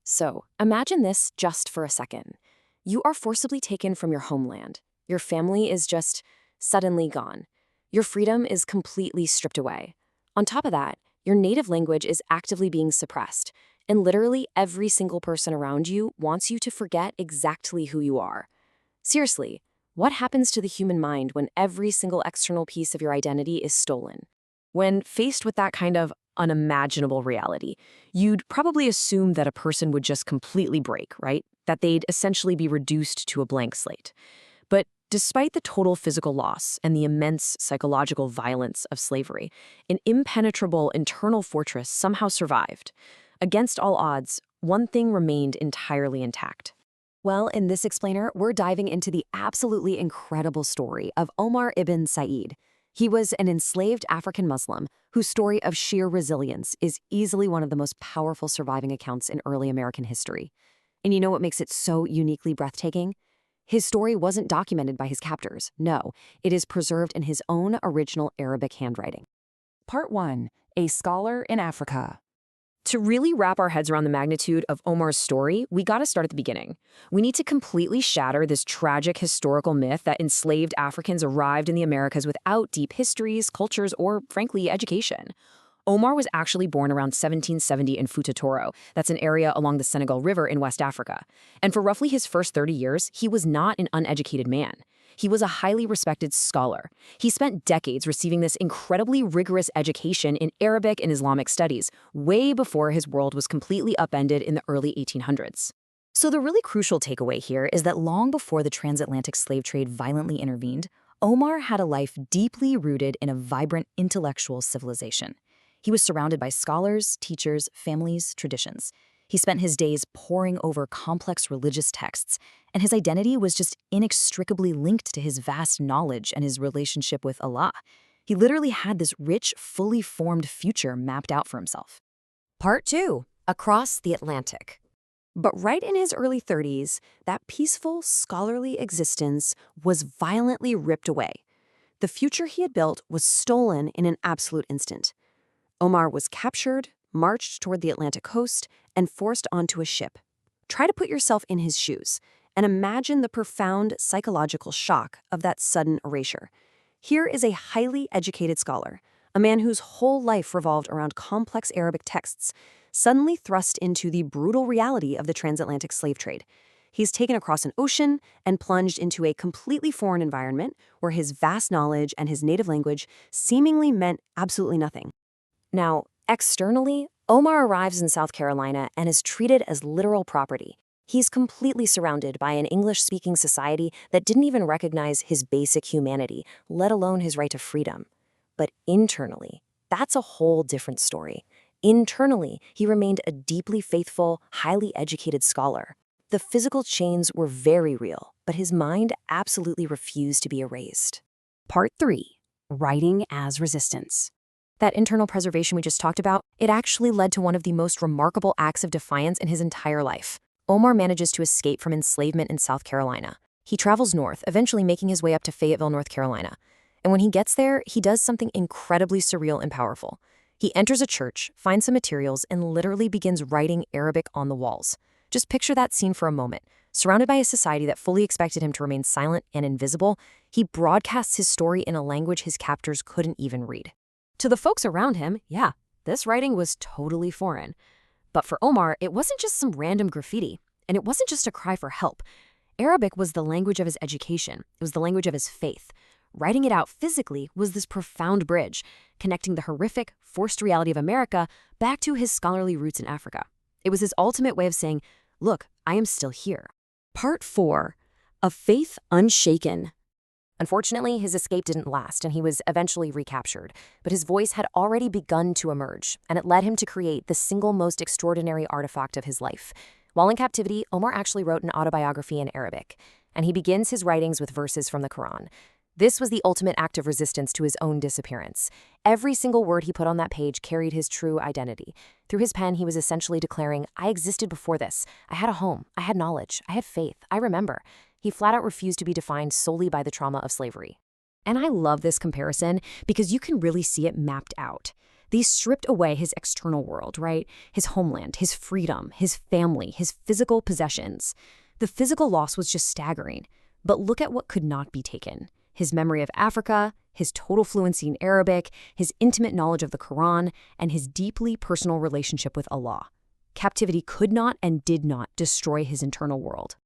So, imagine this just for a second. You are forcibly taken from your homeland. Your family is just suddenly gone. Your freedom is completely stripped away. On top of that, your native language is actively being suppressed, and literally every single person around you wants you to forget exactly who you are. Seriously, what happens to the human mind when every single external piece of your identity is stolen? When faced with that kind of unimaginable reality, you'd probably assume that a person would just completely break, right? That they'd essentially be reduced to a blank slate. But despite the total physical loss and the immense psychological violence of slavery, an impenetrable internal fortress somehow survived. Against all odds, one thing remained entirely intact. Well, in this explainer, we're diving into the absolutely incredible story of Omar ibn Said. He was an enslaved African Muslim whose story of sheer resilience is easily one of the most powerful surviving accounts in early American history. And you know what makes it so uniquely breathtaking? His story wasn't documented by his captors. No, it is preserved in his own original Arabic handwriting. Part 1. A Scholar in Africa. To really wrap our heads around the magnitude of Omar's story, we gotta start at the beginning. We need to completely shatter this tragic historical myth that enslaved Africans arrived in the Americas without deep histories, cultures, or, frankly, education. Omar was actually born around 1770 in Futa Toro. That's an area along the Senegal River in West Africa. And for roughly his first 30 years, he was not an uneducated man. He was a highly respected scholar. He spent decades receiving this incredibly rigorous education in Arabic and Islamic studies, way before his world was completely upended in the early 1800s. So the really crucial takeaway here is that long before the transatlantic slave trade violently intervened, Omar had a life deeply rooted in a vibrant intellectual civilization. He was surrounded by scholars, teachers, families, traditions. He spent his days poring over complex religious texts, and his identity was just inextricably linked to his vast knowledge and his relationship with Allah. He literally had this rich, fully formed future mapped out for himself. Part 2. Across the Atlantic. But right in his early 30s, that peaceful, scholarly existence was violently ripped away. The future he had built was stolen in an absolute instant. Omar was captured, marched toward the Atlantic coast, and forced onto a ship. Try to put yourself in his shoes and imagine the profound psychological shock of that sudden erasure. Here is a highly educated scholar, a man whose whole life revolved around complex Arabic texts, suddenly thrust into the brutal reality of the transatlantic slave trade. He's taken across an ocean and plunged into a completely foreign environment where his vast knowledge and his native language seemingly meant absolutely nothing. Now, externally, Omar arrives in South Carolina and is treated as literal property. He's completely surrounded by an English-speaking society that didn't even recognize his basic humanity, let alone his right to freedom. But internally, that's a whole different story. Internally, he remained a deeply faithful, highly educated scholar. The physical chains were very real, but his mind absolutely refused to be erased. Part 3. Writing as resistance. That internal preservation we just talked about, it actually led to one of the most remarkable acts of defiance in his entire life. Omar manages to escape from enslavement in South Carolina. He travels north, eventually making his way up to Fayetteville, North Carolina. And when he gets there, he does something incredibly surreal and powerful. He enters a church, finds some materials, and literally begins writing Arabic on the walls. Just picture that scene for a moment. Surrounded by a society that fully expected him to remain silent and invisible, he broadcasts his story in a language his captors couldn't even read. To the folks around him, yeah, this writing was totally foreign. But for Omar, it wasn't just some random graffiti, and it wasn't just a cry for help. Arabic was the language of his education. It was the language of his faith. Writing it out physically was this profound bridge, connecting the horrific, forced reality of America back to his scholarly roots in Africa. It was his ultimate way of saying, look, I am still here. Part 4. A Faith Unshaken. Unfortunately, his escape didn't last, and he was eventually recaptured. But his voice had already begun to emerge, and it led him to create the single most extraordinary artifact of his life. While in captivity, Omar actually wrote an autobiography in Arabic, and he begins his writings with verses from the Quran. This was the ultimate act of resistance to his own disappearance. Every single word he put on that page carried his true identity. Through his pen, he was essentially declaring, I existed before this. I had a home. I had knowledge. I had faith. I remember. He flat out refused to be defined solely by the trauma of slavery. And I love this comparison because you can really see it mapped out. They stripped away his external world, right? His homeland, his freedom, his family, his physical possessions. The physical loss was just staggering. But look at what could not be taken. His memory of Africa, his total fluency in Arabic, his intimate knowledge of the Quran, and his deeply personal relationship with Allah. Captivity could not and did not destroy his internal world.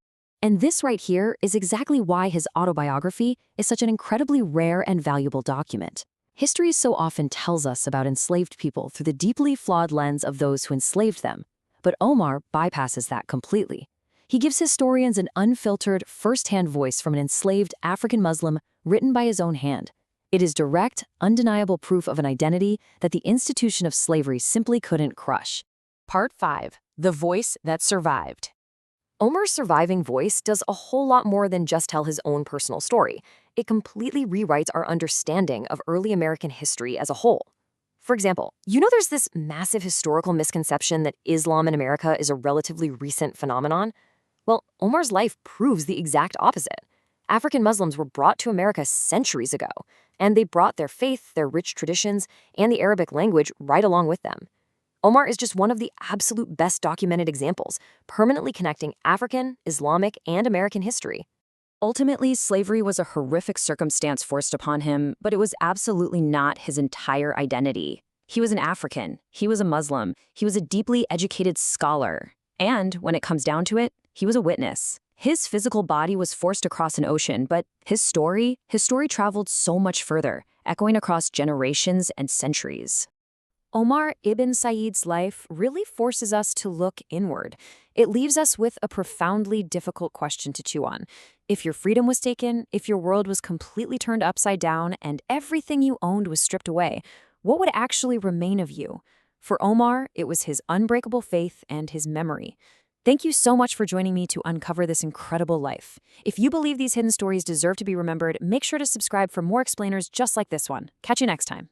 And this right here is exactly why his autobiography is such an incredibly rare and valuable document. History so often tells us about enslaved people through the deeply flawed lens of those who enslaved them. But Omar bypasses that completely. He gives historians an unfiltered, first-hand voice from an enslaved African Muslim written by his own hand. It is direct, undeniable proof of an identity that the institution of slavery simply couldn't crush. Part 5. The Voice That Survived. Omar's surviving voice does a whole lot more than just tell his own personal story. It completely rewrites our understanding of early American history as a whole. For example, there's this massive historical misconception that Islam in America is a relatively recent phenomenon? Well, Omar's life proves the exact opposite. African Muslims were brought to America centuries ago, and they brought their faith, their rich traditions, and the Arabic language right along with them. Omar is just one of the absolute best documented examples, permanently connecting African, Islamic, and American history. Ultimately, slavery was a horrific circumstance forced upon him, but it was absolutely not his entire identity. He was an African, he was a Muslim, he was a deeply educated scholar, and when it comes down to it, he was a witness. His physical body was forced across an ocean, but his story traveled so much further, echoing across generations and centuries. Omar ibn Said's life really forces us to look inward. It leaves us with a profoundly difficult question to chew on. If your freedom was taken, if your world was completely turned upside down, and everything you owned was stripped away, what would actually remain of you? For Omar, it was his unbreakable faith and his memory. Thank you so much for joining me to uncover this incredible life. If you believe these hidden stories deserve to be remembered, make sure to subscribe for more explainers just like this one. Catch you next time.